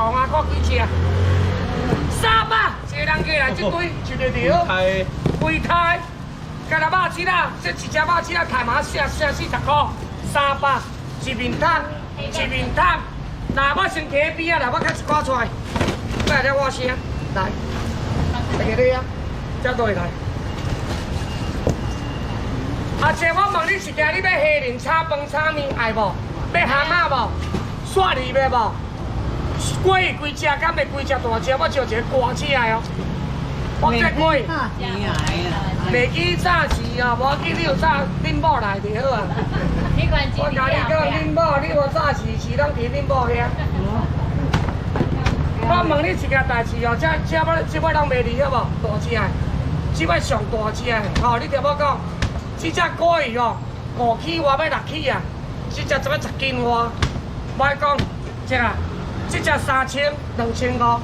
王啊，搁几只？300，一个人过来这堆一个条，规胎，干那肉翅啊，这一只肉翅啊，台嘛40块，300，一面摊，一面摊。那我先摕边啊，来我开一挂出来，来了我先来，这个你啊，这落来。阿姐，我问你一件，你要虾仁炒饭炒面爱无？要蛤蟆无？蒜鱼要无？鲑鱼规只，敢要规只大只？我招一个大只的哦。我这鲑鱼，袂记早市哦，无记你有早恁某来就好啊。我甲你讲恁某，你无早市是拢伫恁某遐。我问你一件代志哦，这摆拢袂离好无？大只的，这摆上大只的，吼，你听我讲。这只鲑鱼哦，5起外要6起啊，这只10斤外。我讲，这啊，这只3000、2500，